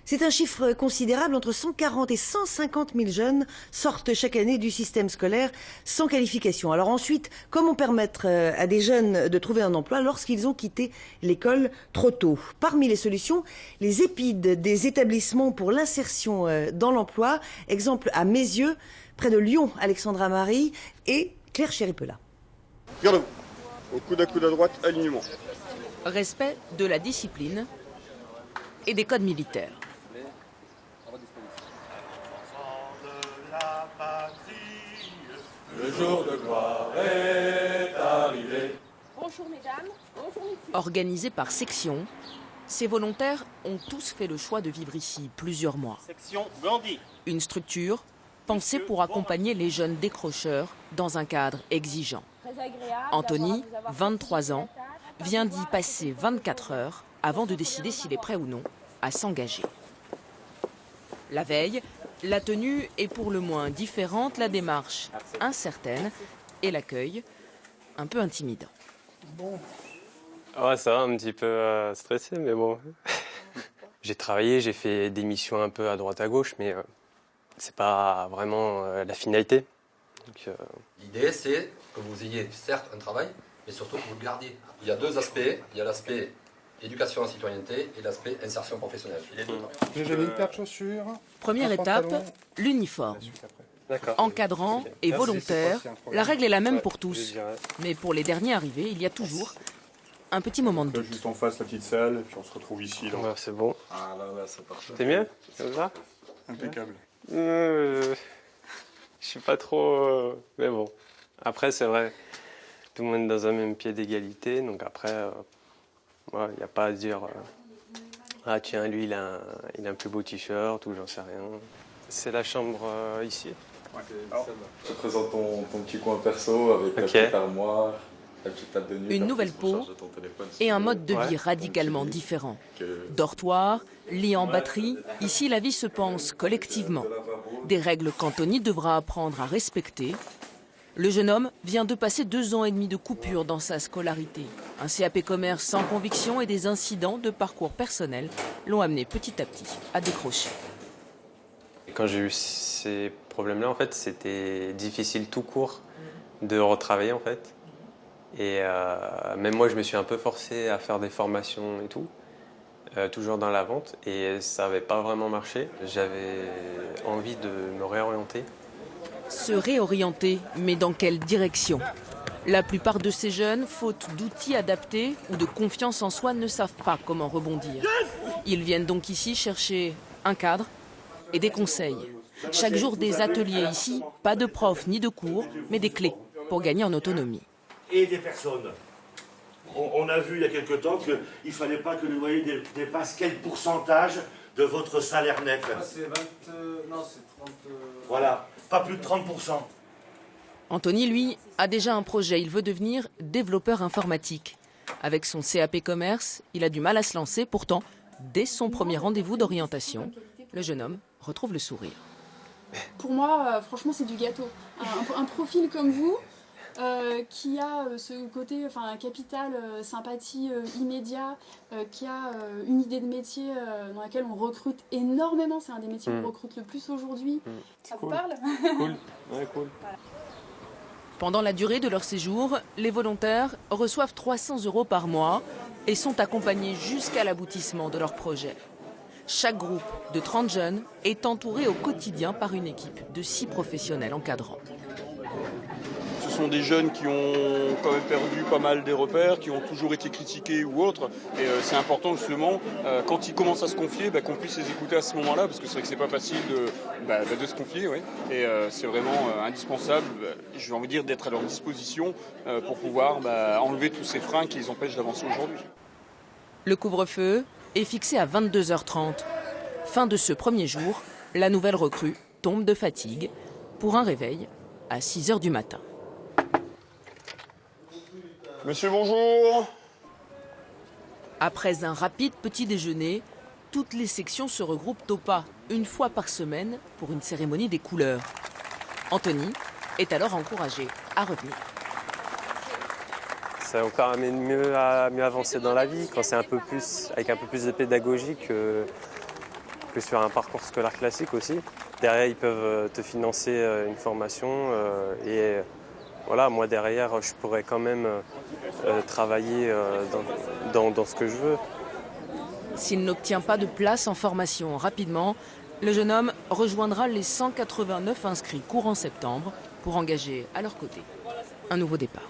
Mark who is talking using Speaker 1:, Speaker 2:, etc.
Speaker 1: C'est un chiffre considérable, entre 140 et 150 000 jeunes sortent chaque année du système scolaire sans qualification. Alors ensuite, comment permettre à des jeunes de trouver un emploi lorsqu'ils ont quitté l'école trop tôt? Parmi les solutions, les EPID, des établissements pour l'insertion dans l'emploi, exemple à Mézieux, près de Lyon, Alexandra Marie et Claire Chéripela.
Speaker 2: Garde-vous, au coude à droite, alignement.
Speaker 3: Respect de la discipline et des codes militaires.
Speaker 4: Le jour de gloire est arrivé.
Speaker 5: Bonjour mesdames, bonjour messieurs.
Speaker 3: Organisés par section, ces volontaires ont tous fait le choix de vivre ici plusieurs mois.
Speaker 6: Section Gandhi.
Speaker 3: Une structure pensée pour accompagner les jeunes décrocheurs dans un cadre exigeant. Anthony, 23 ans, vient d'y passer 24 heures avant de décider s'il est prêt ou non à s'engager. La veille, la tenue est pour le moins différente, la démarche incertaine et l'accueil un peu intimidant.
Speaker 7: Ouais, ça va, un petit peu stressé, mais bon. J'ai travaillé, j'ai fait des missions un peu à droite à gauche, mais c'est pas vraiment la finalité.
Speaker 8: L'idée, c'est que vous ayez certes un travail, mais surtout que vous le gardiez. Il y a deux aspects. Il y a l'aspect éducation et citoyenneté et l'aspect insertion professionnelle.
Speaker 2: J'ai mis une paire de chaussures.
Speaker 3: Première étape, l'uniforme. Encadrant et volontaire, la règle est la même pour tous. Mais pour les derniers arrivés, il y a toujours un petit moment de doute.
Speaker 2: Juste en face, la petite salle, et puis on se retrouve ici.
Speaker 7: Ouais, c'est bon.
Speaker 8: Ah là, c'est parfait.
Speaker 7: C'est mieux comme ça?
Speaker 2: Impeccable.
Speaker 7: Je suis pas trop... mais bon. Après, c'est vrai, tout le monde est dans un même pied d'égalité, donc après, il n'y a pas à se dire ah tiens, lui, il a un plus beau t-shirt, ou j'en sais rien. C'est la chambre ici.
Speaker 2: Ouais. Alors, je te présente ton petit coin perso avec la petite armoire, la petite table de nuit.
Speaker 3: Une nouvelle peau et un mode de vie radicalement différent. Dortoir, lit en batterie, ici la vie se pense collectivement. Des règles qu'Anthony devra apprendre à respecter. Le jeune homme vient de passer 2 ans et demi de coupure dans sa scolarité. Un CAP commerce sans conviction et des incidents de parcours personnel l'ont amené petit à petit à décrocher.
Speaker 7: Quand j'ai eu ces problèmes-là, en fait, c'était difficile tout court de retravailler, en fait. Et même moi, je me suis un peu forcé à faire des formations et tout, toujours dans la vente, et ça n'avait pas vraiment marché. J'avais envie de me réorienter.
Speaker 3: Se réorienter, mais dans quelle direction? La plupart de ces jeunes, faute d'outils adaptés ou de confiance en soi, ne savent pas comment rebondir. Ils viennent donc ici chercher un cadre et des conseils. Chaque jour des ateliers ici, pas de profs ni de cours, mais des clés pour gagner en autonomie.
Speaker 6: Et des personnes. On a vu il y a quelque temps qu'il ne fallait pas que le loyer dépasse quel pourcentage de votre salaire net.
Speaker 4: C'est 20... non, c'est 30...
Speaker 6: Voilà, pas plus de 30%.
Speaker 3: Anthony, lui, a déjà un projet. Il veut devenir développeur informatique. Avec son CAP commerce, il a du mal à se lancer. Pourtant, dès son premier rendez-vous d'orientation, le jeune homme retrouve le sourire.
Speaker 5: Pour moi, franchement, c'est du gâteau. Un profil comme vous, qui a ce côté, un capital sympathie immédiat, qui a une idée de métier dans laquelle on recrute énormément. C'est un des métiers qu'on recrute le plus aujourd'hui. Ça vous parle?
Speaker 7: Cool, ouais, cool.
Speaker 3: Pendant la durée de leur séjour, les volontaires reçoivent 300 € par mois et sont accompagnés jusqu'à l'aboutissement de leur projet. Chaque groupe de 30 jeunes est entouré au quotidien par une équipe de 6 professionnels encadrants.
Speaker 2: Ce sont des jeunes qui ont quand même perdu pas mal des repères, qui ont toujours été critiqués ou autres. Et c'est important justement, quand ils commencent à se confier, qu'on puisse les écouter à ce moment-là, parce que c'est vrai que c'est pas facile de se confier. Ouais. Et c'est vraiment indispensable, j'ai envie de dire, d'être à leur disposition pour pouvoir enlever tous ces freins qui les empêchent d'avancer aujourd'hui.
Speaker 3: Le couvre-feu est fixé à 22h30. Fin de ce premier jour, la nouvelle recrue tombe de fatigue pour un réveil à 6h du matin.
Speaker 2: Monsieur, bonjour.
Speaker 3: Après un rapide petit déjeuner, toutes les sections se regroupent au pas, une fois par semaine, pour une cérémonie des couleurs. Anthony est alors encouragé à revenir.
Speaker 7: ça encore mieux à mieux avancer dans la vie, quand c'est un peu plus, avec un peu plus de pédagogie que sur un parcours scolaire classique aussi. Derrière, ils peuvent te financer une formation et voilà, moi derrière, je pourrais quand même travailler dans ce que je veux.
Speaker 3: S'il n'obtient pas de place en formation rapidement, le jeune homme rejoindra les 189 inscrits courant septembre pour engager à leur côté un nouveau départ.